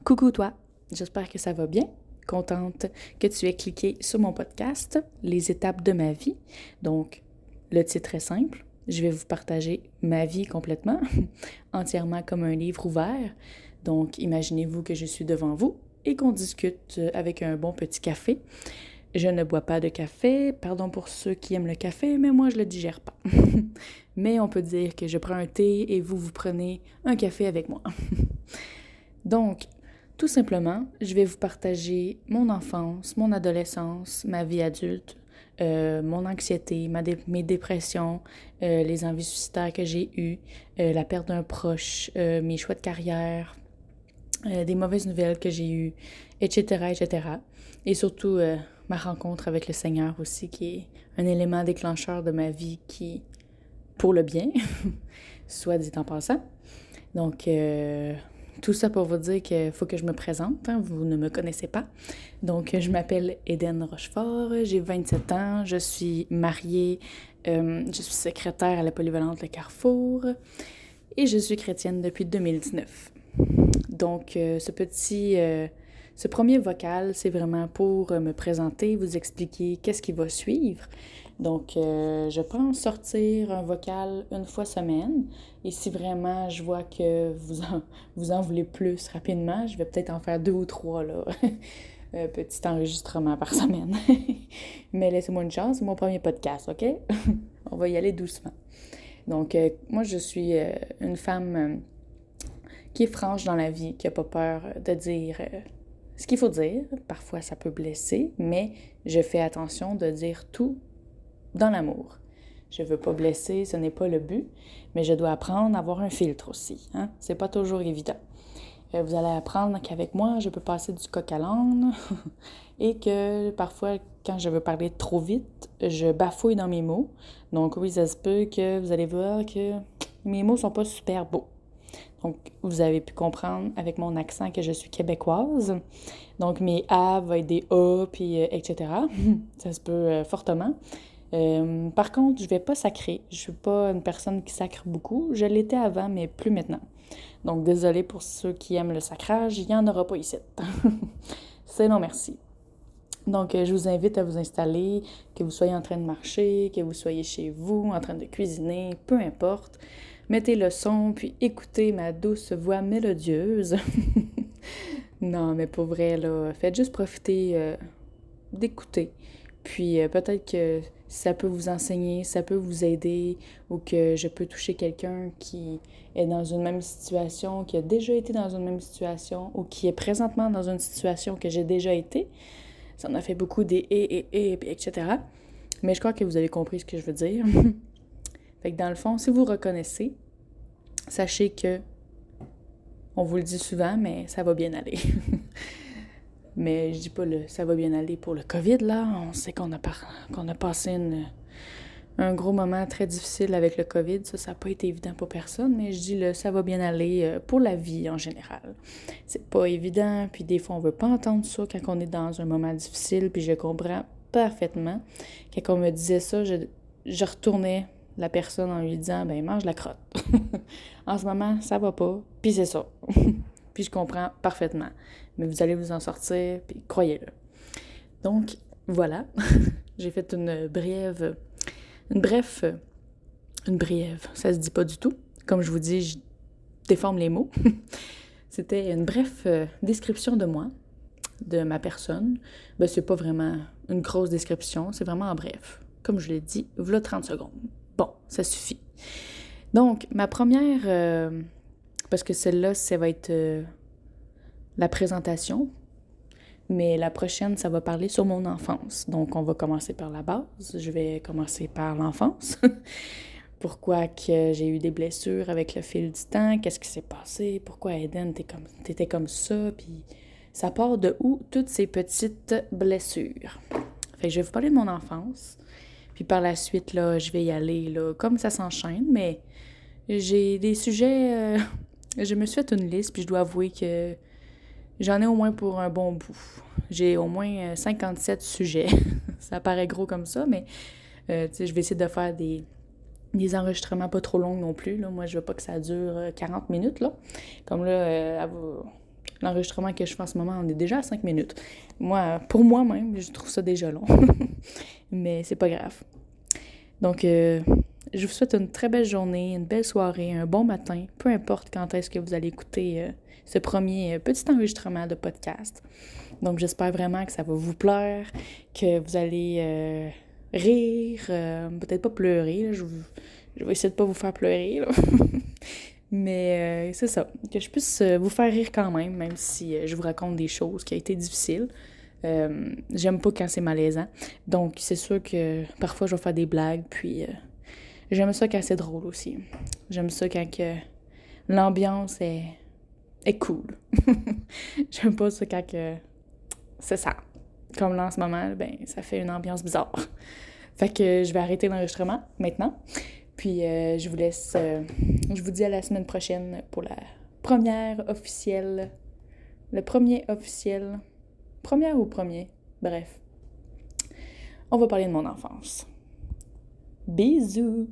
Coucou toi, j'espère que ça va bien. Contente que tu aies cliqué sur mon podcast, Les étapes de ma vie. Donc, le titre est simple, je vais vous partager ma vie complètement, entièrement comme un livre ouvert. Donc, imaginez-vous que je suis devant vous et qu'on discute avec un bon petit café. Je ne bois pas de café, pardon pour ceux qui aiment le café, mais moi je le digère pas. Mais on peut dire que je prends un thé et vous prenez un café avec moi. Donc, tout simplement, je vais vous partager mon enfance, mon adolescence, ma vie adulte, mon anxiété, mes dépressions, les envies suicidaires que j'ai eues, la perte d'un proche, mes choix de carrière, des mauvaises nouvelles que j'ai eues, etc., etc. Et surtout, ma rencontre avec le Seigneur aussi, qui est un élément déclencheur de ma vie qui, pour le bien, soit dit en passant. Donc, tout ça pour vous dire qu'il faut que je me présente, hein, vous ne me connaissez pas. Donc, je m'appelle Éden Rochefort, j'ai 27 ans, je suis mariée, je suis secrétaire à la Polyvalente Le Carrefour et je suis chrétienne depuis 2019. Donc, ce premier vocal, c'est vraiment pour me présenter, vous expliquer qu'est-ce qui va suivre. Donc, je pense sortir un vocal une fois semaine. Et si vraiment je vois que vous en voulez plus rapidement, je vais peut-être en faire 2 ou 3, là. Petit enregistrement par semaine. Mais laissez-moi une chance, c'est mon premier podcast, OK? On va y aller doucement. Donc, moi, je suis une femme qui est franche dans la vie, qui n'a pas peur de dire ce qu'il faut dire. Parfois, ça peut blesser, mais je fais attention de dire tout dans l'amour. Je veux pas blesser, ce n'est pas le but, mais je dois apprendre à avoir un filtre aussi. Hein? C'est pas toujours évident. Vous allez apprendre qu'avec moi, je peux passer du coq à l'âne et que parfois, quand je veux parler trop vite, je bafouille dans mes mots. Donc oui, ça se peut que vous allez voir que mes mots sont pas super beaux. Donc, vous avez pu comprendre avec mon accent que je suis québécoise. Donc, mes A vont être des A, puis etc. Ça se peut fortement. Par contre, je vais pas sacrer. Je suis pas une personne qui sacre beaucoup. Je l'étais avant, mais plus maintenant. Donc, désolée pour ceux qui aiment le sacrage, il n'y en aura pas ici. C'est non merci. Donc, je vous invite à vous installer, que vous soyez en train de marcher, que vous soyez chez vous, en train de cuisiner, peu importe. Mettez le son, puis écoutez ma douce voix mélodieuse. Non, mais pour vrai, là, faites juste profiter d'écouter. Puis peut-être que ça peut vous enseigner, ça peut vous aider, ou que je peux toucher quelqu'un qui est dans une même situation, qui a déjà été dans une même situation, ou qui est présentement dans une situation que j'ai déjà été. Ça en a fait beaucoup des etc. Mais je crois que vous avez compris ce que je veux dire. Fait que dans le fond, si vous reconnaissez, sachez que, on vous le dit souvent, mais ça va bien aller. Mais je dis pas ça va bien aller pour le COVID, là. On sait qu'on a passé un gros moment très difficile avec le COVID. Ça n'a pas été évident pour personne, mais je dis ça va bien aller pour la vie en général. C'est pas évident, puis des fois, on veut pas entendre ça quand on est dans un moment difficile, puis je comprends parfaitement. Quand on me disait ça, je retournais la personne en lui disant « ben mange la crotte. » En ce moment, ça va pas, puis c'est ça. Puis je comprends parfaitement. Mais vous allez vous en sortir, puis croyez-le. Donc, voilà. J'ai fait une brève, ça se dit pas du tout. Comme je vous dis, je déforme les mots. C'était une brève description de moi, de ma personne. Ben, c'est pas vraiment une grosse description, c'est vraiment en bref. Comme je l'ai dit, voilà 30 secondes. Bon, ça suffit. Donc, ma première, parce que celle-là, ça va être la présentation, mais la prochaine, ça va parler sur mon enfance. Donc, on va commencer par la base. Je vais commencer par l'enfance. Pourquoi que j'ai eu des blessures avec le fil du temps? Qu'est-ce qui s'est passé? Pourquoi, Éden, t'étais comme ça? Puis, ça part de où, toutes ces petites blessures? Fait que je vais vous parler de mon enfance. Puis par la suite, là, je vais y aller, là, comme ça s'enchaîne, mais j'ai des sujets... je me suis fait une liste, puis je dois avouer que j'en ai au moins pour un bon bout. J'ai au moins 57 sujets. Ça paraît gros comme ça, mais tu sais, je vais essayer de faire des enregistrements pas trop longs non plus. Là. Moi, je veux pas que ça dure 40 minutes. Là. Comme là, L'enregistrement que je fais en ce moment, on est déjà à 5 minutes. Moi, pour moi-même, je trouve ça déjà long. Mais c'est pas grave. Donc, je vous souhaite une très belle journée, une belle soirée, un bon matin, peu importe quand est-ce que vous allez écouter ce premier petit enregistrement de podcast. Donc, j'espère vraiment que ça va vous plaire, que vous allez rire, peut-être pas pleurer. Là, je vais essayer de pas vous faire pleurer, là. Mais c'est ça, que je puisse vous faire rire quand même si je vous raconte des choses qui ont été difficiles. J'aime pas quand c'est malaisant. Donc, c'est sûr que parfois, je vais faire des blagues, puis j'aime ça quand c'est drôle aussi. J'aime ça quand que l'ambiance est cool. J'aime pas ça quand que c'est ça. Comme là, en ce moment, ben, ça fait une ambiance bizarre. Fait que je vais arrêter l'enregistrement maintenant. Puis je vous laisse... je vous dis à la semaine prochaine pour la première officielle... Le premier officiel... Première ou premier? Bref. On va parler de mon enfance. Bisous!